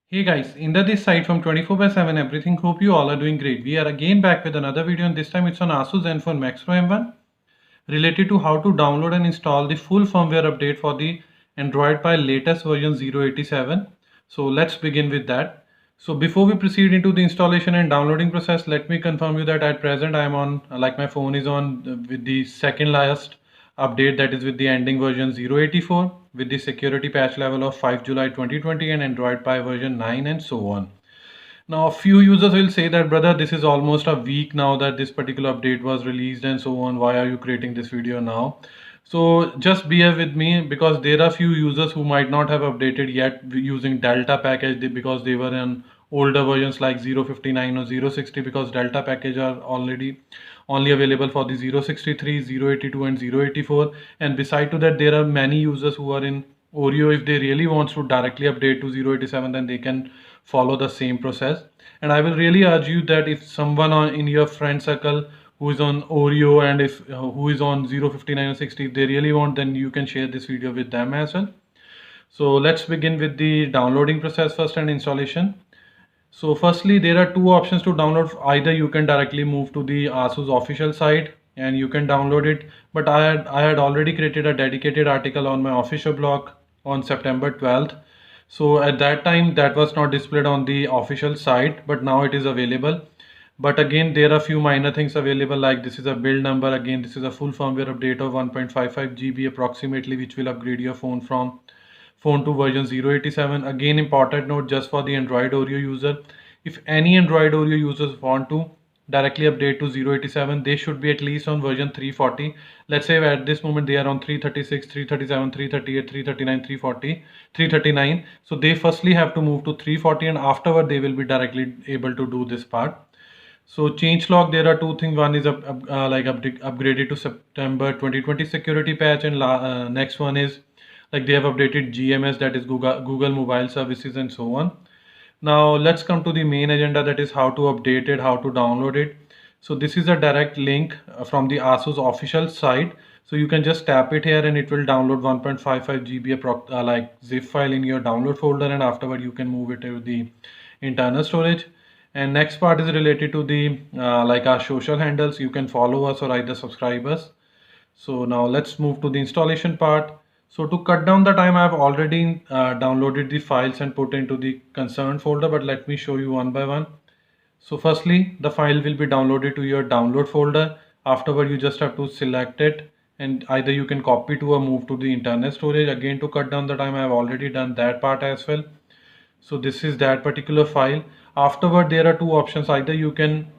Hey guys, Inder this side from 24/7 Everything. Hope you all are doing great. We are again back with another video, and this time it's on Asus Zenfone Max Pro M1 related to how to download and install the full firmware update for the Android Pie latest version 087. So let's begin with that. So before we proceed into the installation and downloading process, let me confirm you that at present I am on, like my phone is on with the second last update, that is with the ending version 084 with the security patch level of 5 July 2020 and Android Pie version 9 and so on. Now, a few users will say that, brother, this is almost a week now that this particular update was released and so on. Why are you creating this video now? So just bear with me, because there are few users who might not have updated yet using Delta package because they were in older versions like 059 or 060, because Delta package are already only available for the 063, 082 and 084. And beside to that, there are many users who are in Oreo. If they really want to directly update to 087, then they can follow the same process. And I will really urge you that if someone in your friend circle who is on Oreo and if who is on 059 or 60, if they really want, then you can share this video with them as well. So let's begin with the downloading process first and installation. So firstly, there are two options to download. Either you can directly move to the Asus official site and you can download it, but I had already created a dedicated article on my official blog on September 12th. So at that time that was not displayed on the official site, but now it is available. But again, there are few minor things available, like this is a build number. Again, this is a full firmware update of 1.55 GB approximately, which will upgrade your phone from phone to version 087. Again, important note just for the Android Oreo user, if any Android Oreo users want to directly update to 087, they should be at least on version 340. Let's say at this moment they are on 336, 337, 338, 339, 340, 339. So they firstly have to move to 340, and afterward they will be directly able to do this part. So changelog, there are two things. One is upgraded to September 2020 security patch, and next one is like they have updated GMS, that is Google Mobile Services and so on. Now let's come to the main agenda, that is how to update it, how to download it. So this is a direct link from the Asus official site. So you can just tap it here and it will download 1.55 GB like zip file in your download folder, and afterward you can move it to the internal storage. And next part is related to the like our social handles. You can follow us or either subscribe us. So now let's move to the installation part. So to cut down the time, I have already downloaded the files and put into the concerned folder, but let me show you one by one. So firstly, the file will be downloaded to your download folder. Afterward, you just have to select it, and either you can copy to or move to the internal storage. Again, to cut down the time, I have already done that part as well. So this is that particular file. Afterward, there are two options. Either you can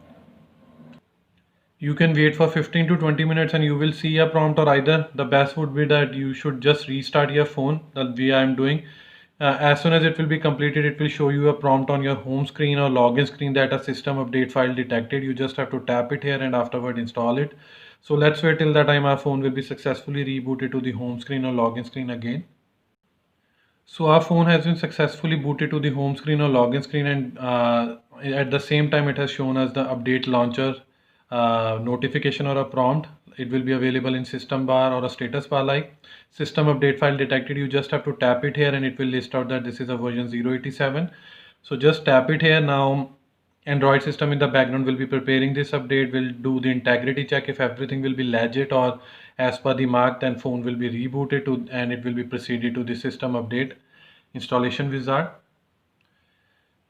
wait for 15 to 20 minutes and you will see a prompt, or either the best would be that you should just restart your phone the way I am doing. As soon as it will be completed, it will show you a prompt on your home screen or login screen that a system update file detected. You just have to tap it here and afterward install it. So let's wait till the time our phone will be successfully rebooted to the home screen or login screen again. So our phone has been successfully booted to the home screen or login screen, and at the same time it has shown us the update launcher notification or a prompt. It will be available in system bar or a status bar like system update file detected. You just have to tap it here and it will list out that this is a version 087. So just tap it here. Now Android system in the background will be preparing this update, will do the integrity check. If everything will be legit or as per the mark, then phone will be rebooted to and it will be proceeded to the system update installation wizard.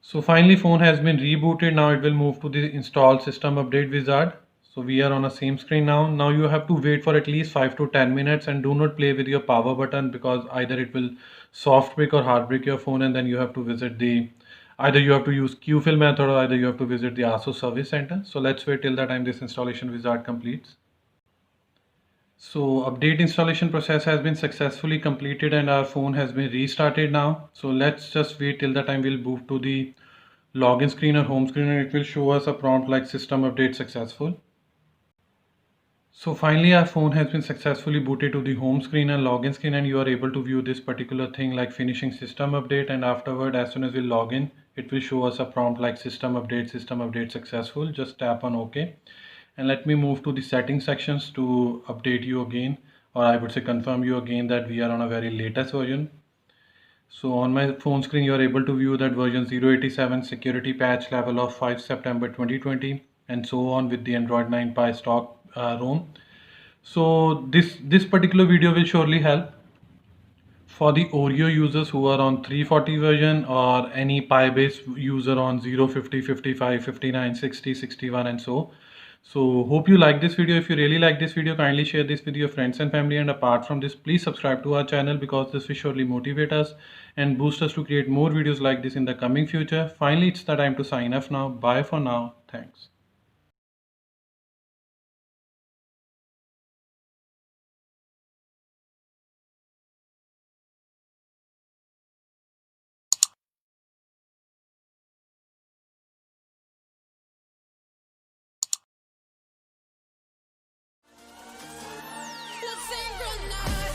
So finally phone has been rebooted. Now it will move to the install system update wizard. So we are on a same screen now. Now you have to wait for at least 5 to 10 minutes and do not play with your power button, because either it will soft break or hard break your phone, and then you have to visit the either you have to use QFill method or either you have to visit the ASUS service center. So let's wait till the time this installation wizard completes. So update installation process has been successfully completed and our phone has been restarted now. So let's just wait till the time we'll move to the login screen or home screen, and it will show us a prompt like system update successful. So finally our phone has been successfully booted to the home screen and login screen, and you are able to view this particular thing like finishing system update, and afterward as soon as we log in it will show us a prompt like system update successful. Just tap on OK, and let me move to the settings sections to update you again or I would say confirm you again that we are on a very latest version. So on my phone screen, you are able to view that version 087 security patch level of 5 September 2020 and so on with the Android 9 Pie stock ROM. So this particular video will surely help for the Oreo users who are on 340 version or any Pi base user on 0, 50, 55, 59, 60, 61 and so. So hope you like this video. If you really like this video, kindly share this with your friends and family, and apart from this, please subscribe to our channel because this will surely motivate us and boost us to create more videos like this in the coming future. Finally, it's the time to sign off now. Bye for now. Thanks. Let's sing from now.